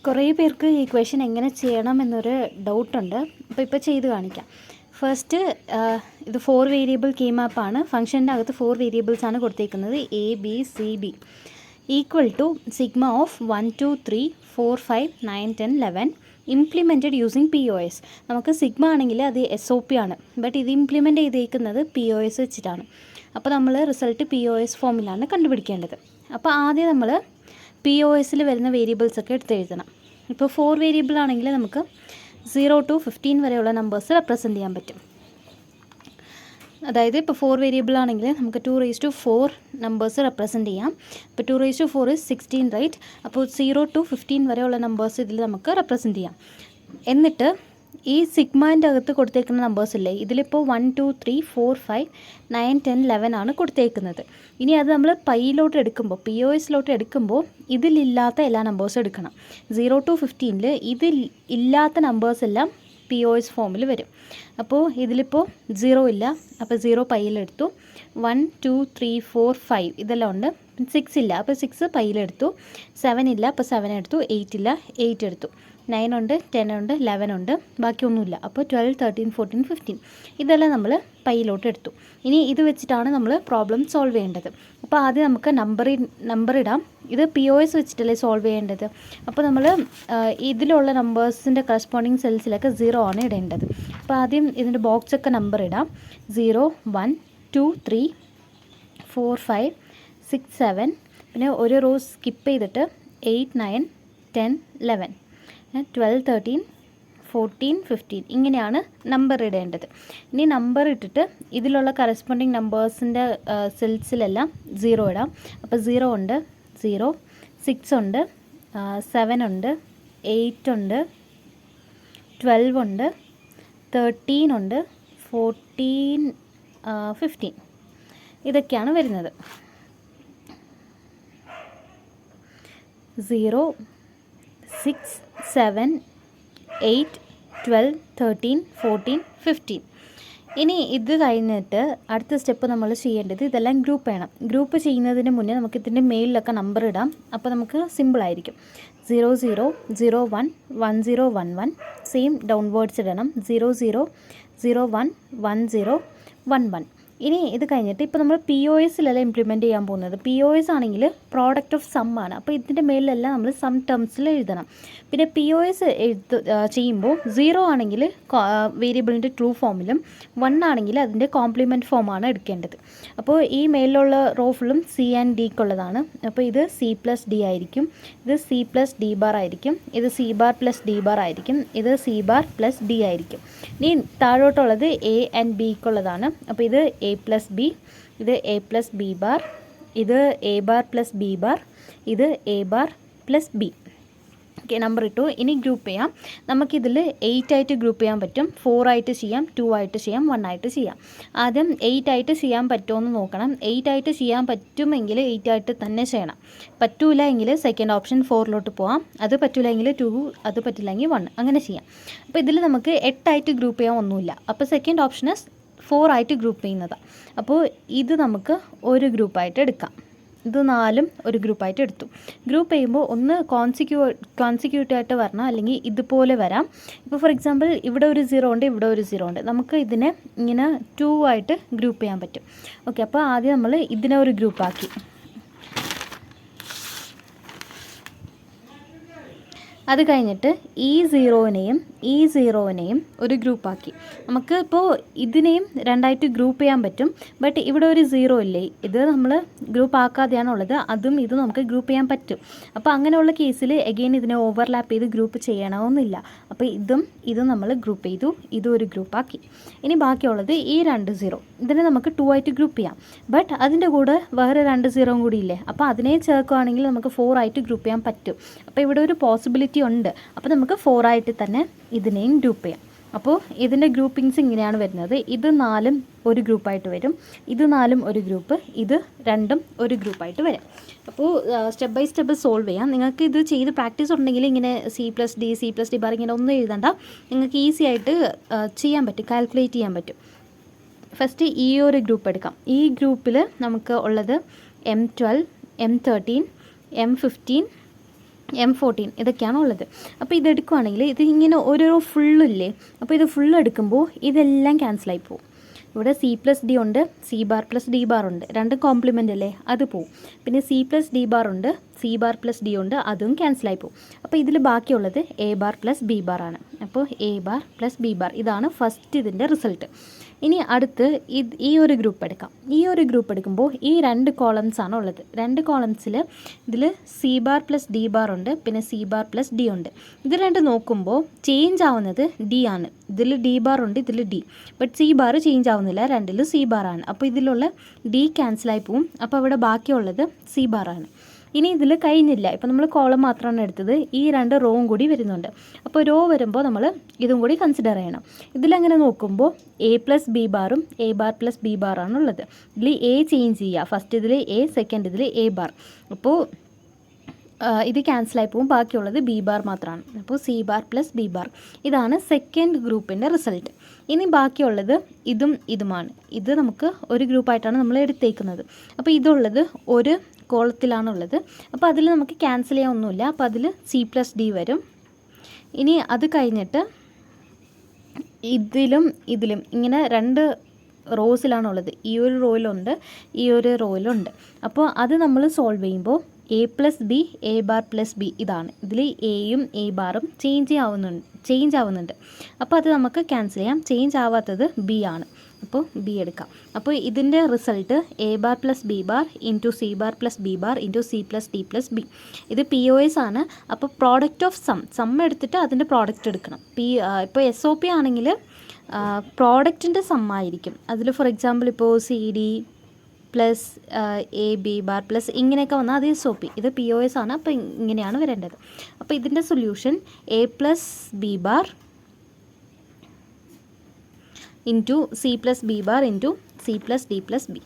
കുറേ പേർക്ക് ഈ ക്വസ്റ്റ്യൻ എങ്ങനെ ചെയ്യണം എന്നൊരു ഡൗട്ടുണ്ട്. ഇപ്പോൾ ചെയ്ത് കാണിക്കാം. ഫസ്റ്റ് ഇത് 4 വേരിയബിൾ കീ മാപ്പാണ്. ഫംഗ്ഷൻ്റെ അകത്ത് 4 വേരിയബിൾസാണ് കൊടുത്തേക്കുന്നത്. A B C D equal to sigma of 1 2 3 4 5 9 10 11 implemented using POS. നമുക്ക് സിഗ്മ ആണെങ്കിൽ അത് SOP ആണ്, ബട്ട് ഇത് ഇംപ്ലിമെൻറ്റ് ചെയ്തേക്കുന്നത് POS വെച്ചിട്ടാണ്. അപ്പോൾ നമ്മൾ റിസൾട്ട് POS ഫോമിലാണ് കണ്ടുപിടിക്കേണ്ടത്. അപ്പോൾ ആദ്യം നമ്മൾ POSൽ വരുന്ന വേരിയബിൾസൊക്കെ എടുത്തെഴുതണം. ഇപ്പോൾ 4 വേരിയബിൾ ആണെങ്കിൽ നമുക്ക് 0 to 15 വരെയുള്ള നമ്പേഴ്സ് റെപ്രസെൻറ്റ് ചെയ്യാൻ പറ്റും. അതായത് ഇപ്പോൾ 4 വേരിയബിൾ ആണെങ്കിൽ നമുക്ക് 2⁴ നമ്പേഴ്സ് റെപ്രസെൻറ്റ് ചെയ്യാം. ഇപ്പോൾ 2⁴ is 16, റൈറ്റ്? അപ്പോൾ 0 to 15 വരെയുള്ള നമ്പേഴ്സ് ഇതിൽ നമുക്ക് റെപ്രസെൻറ്റ് ചെയ്യാം. എന്നിട്ട് ഈ സിഗ്മാൻ്റെ അകത്ത് കൊടുത്തേക്കുന്ന നമ്പേഴ്സ് ഇല്ലേ, ഇതിലിപ്പോൾ 1 2 3 4 5 9 10 11 ആണ് കൊടുത്തേക്കുന്നത്. ഇനി അത് നമ്മൾ പൈയിലോട്ട് എടുക്കുമ്പോൾ, POSലോട്ട് എടുക്കുമ്പോൾ ഇതിലില്ലാത്ത എല്ലാ നമ്പേഴ്സും എടുക്കണം. 0 to 15 ഇതിൽ ഇല്ലാത്ത നമ്പേഴ്സ് എല്ലാം POS ഫോമിൽ വരും. അപ്പോൾ ഇതിലിപ്പോൾ 0 ഇല്ല, അപ്പോൾ 0 പൈയിലെടുത്തു. 1 2 3 4 5 ഇതെല്ലാം ഉണ്ട്. 6 ഇല്ല, അപ്പോൾ 6 പൈയിലെടുത്തു. 7 ഇല്ല, അപ്പോൾ 7 എടുത്തു. 8 ഇല്ല, 8 എടുത്തു. 9 ഉണ്ട്, 10 ഉണ്ട്, 11 ഉണ്ട്, ബാക്കിയൊന്നുമില്ല. അപ്പോൾ 12 13 14 15 ഇതെല്ലാം നമ്മൾ പൈയിലോട്ട് എടുത്തു. ഇനി ഇത് വെച്ചിട്ടാണ് നമ്മൾ പ്രോബ്ലം സോൾവ് ചെയ്യേണ്ടത്. അപ്പോൾ ആദ്യം നമുക്ക് നമ്പർ ഇടാം. ഇത് POS വെച്ചിട്ടല്ലേ സോൾവ് ചെയ്യേണ്ടത്. അപ്പോൾ നമ്മൾ ഇതിലുള്ള നമ്പേഴ്സിൻ്റെ കറസ്പോണ്ടിങ് സെൽസിലൊക്കെ 0 ആണ് ഇടേണ്ടത്. അപ്പോൾ ആദ്യം ഇതിൻ്റെ ബോക്സൊക്കെ നമ്പർ ഇടാം. 0 1 2 3 4 5 6 7, പിന്നെ ഒരു റോ സ്കിപ്പ് ചെയ്തിട്ട് 8 9 10 11 12 13 14 15 ഇങ്ങനെയാണ് നമ്പർ ഇടേണ്ടത്. ഇനി നമ്പർ ഇട്ടിട്ട് ഇതിലുള്ള കറസ്പോണ്ടിങ് നമ്പേഴ്സിൻ്റെ സെൽസിലെല്ലാം 0 ഇടാം. അപ്പോൾ 0 ഉണ്ട്, 0 6 ഉണ്ട്, 7 ഉണ്ട്, 8 ഉണ്ട്, 12 ഉണ്ട്, 13 ഉണ്ട്, 14 15 ഇതൊക്കെയാണ് വരുന്നത്. 0 6 7 8 12 13 14 15. ഇനി ഇത് കഴിഞ്ഞിട്ട് അടുത്ത സ്റ്റെപ്പ് നമ്മൾ ചെയ്യേണ്ടത് ഇതെല്ലാം ഗ്രൂപ്പ് ചെയ്യണം. ഗ്രൂപ്പ് ചെയ്യുന്നതിന് മുന്നേ നമുക്ക് ഇതിൻ്റെ മെയിലൊക്കെ നമ്പർ ഇടാം. അപ്പോൾ നമുക്ക് സിമ്പിളായിരിക്കും. 0 0 0 1 1 0 1 1 സെയിം ഡൗൺവേർഡ്സ് ഇടണം. 0 0 0 1 1 0 1 1. ഇനി ഇത് കഴിഞ്ഞിട്ട് ഇപ്പോൾ നമ്മൾ POSലല്ല ഇംപ്ലിമെൻറ്റ് ചെയ്യാൻ പോകുന്നത്. POS ആണെങ്കിൽ പ്രോഡക്റ്റ് ഓഫ് സം ആണ്. അപ്പോൾ ഇതിൻ്റെ മേലിലെല്ലാം നമ്മൾ സം ടേംസിൽ എഴുതണം. പിന്നെ POS ചെയ്യുമ്പോൾ 0 ആണെങ്കിൽ വേരിയബിളിൻ്റെ ട്രൂ ഫോമിലും 1 ആണെങ്കിൽ അതിൻ്റെ കോംപ്ലിമെൻറ്റ് ഫോമാണ് എടുക്കേണ്ടത്. അപ്പോൾ ഈ മേലിലുള്ള റോ ഫുള്ളും C ആൻഡ് Dക്കുള്ളതാണ്. അപ്പോൾ ഇത് C+D ആയിരിക്കും, ഇത് C+D ബാർ ആയിരിക്കും, ഇത് C bar plus D bar ആയിരിക്കും, ഇത് C ബാർ പ്ലസ് D ആയിരിക്കും. ഇനി താഴോട്ടുള്ളത് A ആൻഡ് Bക്കുള്ളതാണ്. അപ്പോൾ ഇത് A പ്ലസ് B, ഇത് A പ്ലസ് B ബാർ, ഇത് A bar plus B bar, ഇത് A bar plus B. Okay, number ഇട്ടു. ഇനി ഗ്രൂപ്പ് ചെയ്യാം. നമുക്കിതിൽ 8 ആയിട്ട് ഗ്രൂപ്പ് ചെയ്യാൻ പറ്റും. 4 ആയിട്ട് ചെയ്യാം, 2 ആയിട്ട് ചെയ്യാം, 1 ആയിട്ട് ചെയ്യാം. ആദ്യം 8 ആയിട്ട് ചെയ്യാൻ പറ്റുമോ എന്ന് നോക്കണം. 8 ആയിട്ട് ചെയ്യാൻ പറ്റുമെങ്കിൽ 8 ആയിട്ട് തന്നെ ചെയ്യണം. പറ്റൂല എങ്കിൽ സെക്കൻഡ് ഓപ്ഷൻ 4ലോട്ട് പോകാം. അത് പറ്റില്ല എങ്കിൽ 2, അത് പറ്റില്ലെങ്കിൽ 1, അങ്ങനെ ചെയ്യാം. അപ്പോൾ ഇതിൽ നമുക്ക് 8 ആയിട്ട് ഗ്രൂപ്പ് ചെയ്യാൻ ഒന്നുമില്ല. അപ്പോൾ സെക്കൻഡ് ഓപ്ഷൻ 4 ആയിട്ട് ഗ്രൂപ്പ് ചെയ്യുന്നതാണ്. അപ്പോൾ ഇത് നമുക്ക് ഒരു ഗ്രൂപ്പായിട്ട് എടുക്കാം. ഇത് 4ഉം ഒരു ഗ്രൂപ്പായിട്ട് എടുത്തു. ഗ്രൂപ്പ് ചെയ്യുമ്പോൾ ഒന്ന് കോൺസിക്യൂട്ടീവായിട്ട് വരണം, അല്ലെങ്കിൽ ഇതുപോലെ വരാം. ഇപ്പോൾ ഫോർ എക്സാമ്പിൾ ഇവിടെ ഒരു 0 ഉണ്ട്, ഇവിടെ ഒരു 0 ഉണ്ട്. നമുക്ക് ഇതിനെ ഇങ്ങനെ 2 ആയിട്ട് ഗ്രൂപ്പ് ചെയ്യാൻ പറ്റും. ഓക്കെ, അപ്പോൾ ആദ്യം നമ്മൾ ഇതിനെ ഒരു ഗ്രൂപ്പാക്കി. അത് കഴിഞ്ഞിട്ട് ഈ 0നെയും ഒരു ഗ്രൂപ്പാക്കി. നമുക്ക് ഇപ്പോൾ ഇതിനെയും 2 ആയിട്ട് ഗ്രൂപ്പ് ചെയ്യാൻ പറ്റും. ബട്ട് ഇവിടെ ഒരു 0 ഇല്ലേ, ഇത് നമ്മൾ ഗ്രൂപ്പ് ആക്കാതെയാണുള്ളത്. അതും ഇതും നമുക്ക് ഗ്രൂപ്പ് ചെയ്യാൻ പറ്റും. അപ്പോൾ അങ്ങനെയുള്ള കേസിൽ എഗെയിൻ ഇതിനെ ഓവർലാപ്പ് ചെയ്ത് ഗ്രൂപ്പ് ചെയ്യണമെന്നില്ല. അപ്പോൾ ഇതും നമ്മൾ ഗ്രൂപ്പ് ചെയ്തു, ഇതും ഒരു ഗ്രൂപ്പാക്കി. ഇനി ബാക്കിയുള്ളത് ഈ 2 0, ഇതിനെ നമുക്ക് 2 ആയിട്ട് ഗ്രൂപ്പ് ചെയ്യാം. ബട്ട് അതിൻ്റെ കൂടെ വേറെ 2 0 കൂടി ഇല്ലേ, അപ്പോൾ അതിനെ ചേർക്കുകയാണെങ്കിൽ നമുക്ക് 4 ആയിട്ട് ഗ്രൂപ്പ് ചെയ്യാൻ പറ്റും. അപ്പോൾ ഇവിടെ ഒരു പോസിബിലിറ്റി ഉണ്ട്. അപ്പോൾ നമുക്ക് 4 ആയിട്ട് തന്നെ ഇതിനെയും ഗ്രൂപ്പ് ചെയ്യാം. അപ്പോൾ ഇതിൻ്റെ ഗ്രൂപ്പിങ്സ് ഇങ്ങനെയാണ് വരുന്നത്. ഇത് 4ഉം ഒരു ഗ്രൂപ്പായിട്ട് വരും, ഇത് 4ഉം ഒരു ഗ്രൂപ്പ്, ഇത് 2ഉം ഒരു ഗ്രൂപ്പായിട്ട് വരും. അപ്പോൾ സ്റ്റെപ്പ് ബൈ സ്റ്റെപ്പ് സോൾവ് ചെയ്യാം. നിങ്ങൾക്ക് ഇത് ചെയ്ത് പ്രാക്ടീസ് ഉണ്ടെങ്കിൽ ഇങ്ങനെ C+D ബാർ ഇങ്ങനെ ഒന്നും എഴുതണ്ട, നിങ്ങൾക്ക് ഈസി ആയിട്ട് ചെയ്യാൻ പറ്റും, കാൽക്കുലേറ്റ് ചെയ്യാൻ പറ്റും. ഫസ്റ്റ് ഈ ഒരു ഗ്രൂപ്പ് എടുക്കാം. ഈ ഗ്രൂപ്പിൽ നമുക്ക് ഉള്ളത് M12 M13 M15 M14 ഇതൊക്കെയാണ് ഉള്ളത്. അപ്പോൾ ഇതെടുക്കുകയാണെങ്കിൽ ഇത് ഇങ്ങനെ ഓരോരോ ഫുള്ളില്ലേ, അപ്പോൾ ഇത് ഫുള്ള് എടുക്കുമ്പോൾ ഇതെല്ലാം ക്യാൻസലായി പോകും. ഇവിടെ സി പ്ലസ് ഡി ഉണ്ട്, C bar plus D bar ഉണ്ട്, രണ്ടും കോംപ്ലിമെൻ്റ് അല്ലേ, അത് പോവും. പിന്നെ സി പ്ലസ് ഡി ബാർ ഉണ്ട്, സി ബാർ പ്ലസ് ഡി ഉണ്ട്, അതും ക്യാൻസലായി പോകും. അപ്പോൾ ഇതിൽ ബാക്കിയുള്ളത് A bar plus B bar ആണ്. അപ്പോൾ A bar plus B bar ഇതാണ് ഫസ്റ്റ് ഇതിൻ്റെ റിസൾട്ട്. ഇനി അടുത്ത് ഈ ഒരു ഗ്രൂപ്പ് എടുക്കാം. ഈ ഒരു ഗ്രൂപ്പ് എടുക്കുമ്പോൾ ഈ 2 കോളംസ് ആണ് ഉള്ളത്. 2 കോളംസിൽ ഇതിൽ C bar plus D bar ഉണ്ട്, പിന്നെ സി ബാർ പ്ലസ് ഡി ഉണ്ട്. ഇത് 2 നോക്കുമ്പോൾ ചേഞ്ച് ആവുന്നത് ഡി ആണ്. ഇതിൽ ഡി ബാർ ഉണ്ട്, ഇതിൽ D, but C bar change ആവുന്നില്ല, 2ലും സി ബാർ ആണ്. അപ്പോൾ ഇതിലുള്ള ഡി ക്യാൻസലായി പോവും. അപ്പോൾ അവിടെ ബാക്കിയുള്ളത് സി ബാർ ആണ്. ഇനി ഇതിൽ കഴിഞ്ഞില്ല, ഇപ്പോൾ നമ്മൾ കോളം മാത്രമാണ് എടുത്തത്, ഈ 2 റോവും കൂടി വരുന്നുണ്ട്. അപ്പോൾ റോ വരുമ്പോൾ നമ്മൾ ഇതും കൂടി കൺസിഡർ ചെയ്യണം. ഇതിലങ്ങനെ നോക്കുമ്പോൾ എ പ്ലസ് ബി ബാറും എ ബാർ പ്ലസ് ബി ബാറാണുള്ളത്. ഇതിൽ എ ചേഞ്ച് ചെയ്യുക, ഫസ്റ്റ് ഇതിൽ എ, സെക്കൻഡ് ഇതിൽ എ ബാർ. അപ്പോൾ ഇത് ക്യാൻസലായി പോകും, ബാക്കിയുള്ളത് ബി ബാർ മാത്രമാണ്. അപ്പോൾ C bar plus B bar ഇതാണ് സെക്കൻഡ് ഗ്രൂപ്പിൻ്റെ റിസൾട്ട്. ഇനി ബാക്കിയുള്ളത് ഇതുമാണ്. ഇത് നമുക്ക് ഒരു ഗ്രൂപ്പായിട്ടാണ് നമ്മൾ എടുത്തേക്കുന്നത്. അപ്പോൾ ഇതുള്ളത് ഒരു കോളത്തിലാണുള്ളത്. അപ്പോൾ അതിൽ നമുക്ക് ക്യാൻസൽ ചെയ്യാൻ ഒന്നുമില്ല. അപ്പോൾ അതിൽ സി പ്ലസ് ഡി വരും. ഇനി അത് കഴിഞ്ഞിട്ട് ഇതിലും ഇങ്ങനെ 2 റോസിലാണുള്ളത്. ഈ ഒരു റോയിലുണ്ട്, ഈ ഒരു റോയിലുണ്ട്. അപ്പോൾ അത് നമ്മൾ സോൾവ് ചെയ്യുമ്പോൾ A plus B, A bar plus B ഇതാണ്. ഇതിൽ എയും എ ബാറും ചേഞ്ച് ആവുന്നുണ്ട്. അപ്പോൾ അത് നമുക്ക് ക്യാൻസൽ ചെയ്യാം. ചേഞ്ച് ആവാത്തത് ബി ആണ്. അപ്പോൾ ബി എടുക്കാം. അപ്പോൾ ഇതിൻ്റെ result A bar plus B bar into C bar plus B bar into C plus D plus B. ഇത് POS ആണ്. അപ്പോൾ പ്രോഡക്റ്റ് ഓഫ് സം എടുത്തിട്ട് അതിൻ്റെ പ്രോഡക്റ്റ് എടുക്കണം. ഇപ്പോൾ SOP ആണെങ്കിൽ പ്രോഡക്റ്റിൻ്റെ സമ്മായിരിക്കും. അതിൽ ഫോർ എക്സാമ്പിൾ ഇപ്പോൾ CD plus A B bar plus ഇങ്ങനെയൊക്കെ വന്നാൽ അത് SOP. ഇത് POS ആണ്. അപ്പോൾ ഇങ്ങനെയാണ് വരേണ്ടത്. അപ്പോൾ ഇതിൻ്റെ solution A plus B bar into C plus B bar into C plus D plus B.